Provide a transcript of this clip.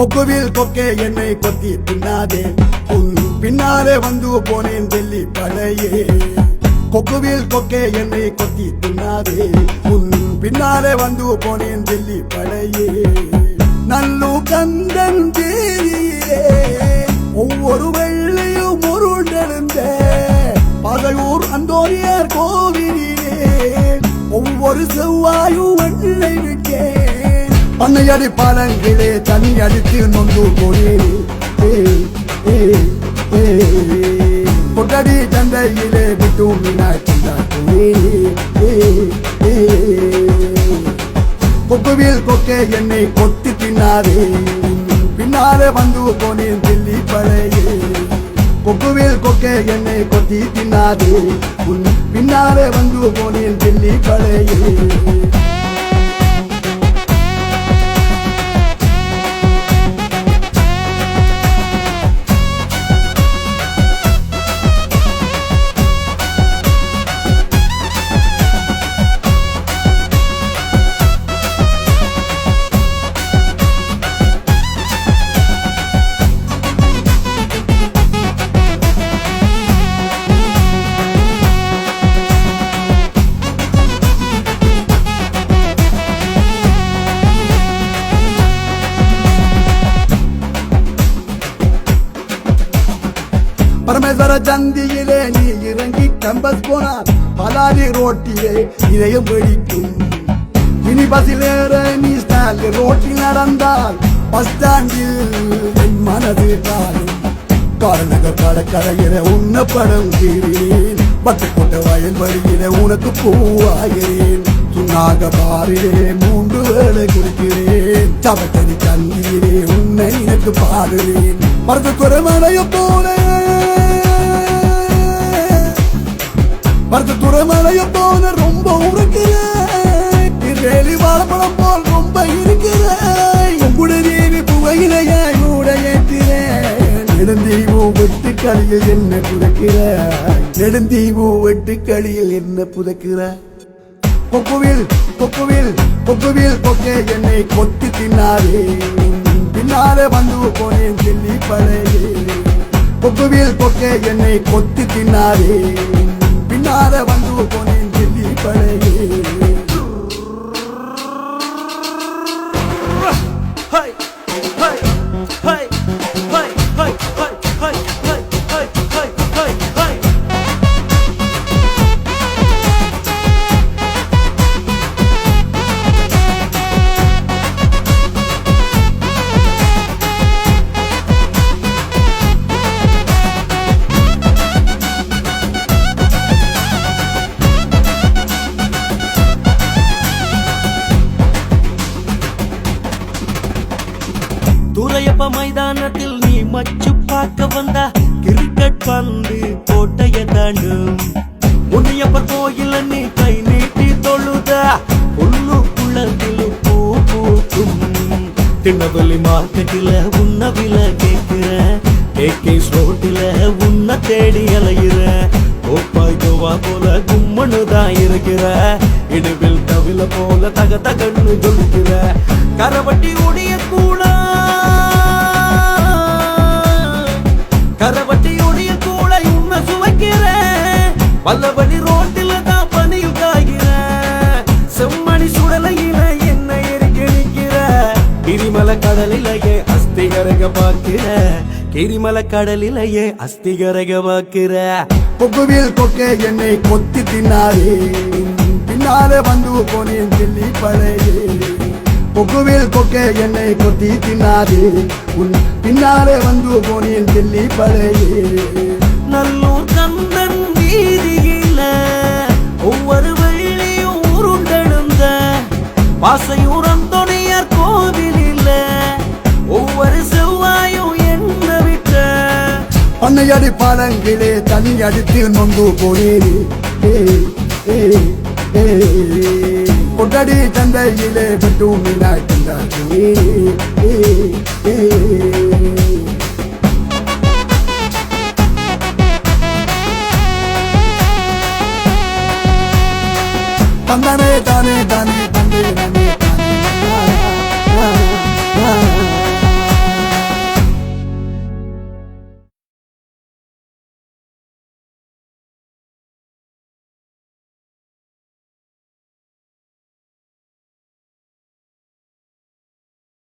கொக்குவில் கொக்கே என்னை கொத்தி தின்னாதே உன் பின்னாலே வந்து போனேன் டெல்லி பழையே கொக்குவில் கொக்கே என்னை கொத்தி தின்னாதே உன் பின்னாலே வந்து போனேன் டெல்லி பழையே நல்லு கந்தன் தேரியே ஒவ்வொரு வெள்ளையும் உருண்டெழுந்த பகையூர் அந்தோனியார் கோவிலே ஒவ்வொரு செவ்வாயும் வெள்ளை விட்டேன் பண்ணையடி பாலங்கிலே தனி அடித்து நொந்து போனேன் கொட்டடி சந்தையிலே விட்டு மீனாட்சி கொக்குவில் கொக்கே என்னை கொத்தி தின்னாதே பின்னாலே வந்து போனேன் டெல்லி பழையே கொக்குவில் கொக்கே என்னை கொத்தி தின்னாதே உன் பின்னாலே வந்து போனேன் டெல்லி பழையே பரமேஸ்வர சந்தியிலே நீ இறங்கி கம்பஸ் போனார் பலாரி ரோட்டிலே இதயம் வெடிக்கும் இனி பஸ்ஸில் ஏற நீ ஸ்டாண்ட் ரோட்டில் நடந்தால் பஸ் ஸ்டாண்டில் என் மனது காணும் காரநகர் கடற்கரையில உன்ன படம் கீறினேன் பட்டுக்கோட்டை வயல் வழியில உனக்கு பூவாகிறேன் சுண்ணாக பாரிலே 3 வேளை குடிக்கிறேன் சபத்தடி கண்ணீரே உன்னை எனக்கு பாடுறேன் மருந்து குறைமடைய போனேன் துறைமலைய போன ரொம்ப உரைக்கிறேன் வேலி வாழப்படம் போல் ரொம்ப இருக்கிறேன் உங்குடதேவி புகையிலையாய் கூட ஏற்கிறேன் நெடுந்தீவு வெட்டு களியில் என்ன புதைக்கிறாய் நெடுந்தீவு வெட்டு களியில் என்ன புதைக்கிறாய் கொக்குவில் கொக்குவில் கொக்குவில் கொக்கே என்னை கொத்தி தின்னாதே பின்னாலே வந்து போனேன் டெல்லி பழையே கொக்குவில் கொக்கே என்னை கொத்தி தின்னாதே பின்னாலே வந்து போனேன் டெல்லி பழையே துரையப்ப மைதானத்தில் நீ மச்சு பார்க்க வந்தா கிரிக்கெட் பந்து கோட்டைய தாண்டும் முனியப்பர் கோயில நீ கை நீட்டி தொழுதா உள்ளுக்குள்ளத்தில் பூ பூக்கும் திண்ணவெளி மார்க்கெட்டில உன்ன வில கேட்கிற கேஸ் ரோட்டில உன்ன தேடி அலையிற கோப்பாய் கோவா போல கும்மனுதான் இருக்கிற இடுவில் தவில போல தக தகன்னு சொல்லிக்கிற கரவட்டி உடைய கூட கரவட்டியுடைய கூட உன்னை சுவைக்கிற வல்லவழி ரோட்டில தான் பனியில் காய்கிற செம்மணி சுடலையில என்ன எரிக்க நிற்கிற கிரிமலை கடலிலேயே அஸ்திகரக பார்க்கிற கிரிமலை கடலிலேயே அஸ்திகரக பார்க்கிற கொக்குவில் கொக்கே என்னை கொத்தி தின்னாதே பின்னாலே வந்து போனேன் டெல்லி பழையே கொக்குவில் கொக்கே என்னை கொத்தி தின்னாதே உன் பின்னாலே வந்து போனேன் டெல்லி பழையே நல்லூர் கந்தன் வீதியில ஒவ்வொரு வெள்ளியும் உருண்டெழுந்த பாசையூர் அந்தோனியார் கோவிலில ஒவ்வொரு செவ்வாயும் என்ன விட்ட பண்ணையடி பாலங்கிலே தனி அடித்து நொந்து போனேன் கொட்டடி சந்தையிலே விட்டு மீனாட்சி தந்தனே தானே தானே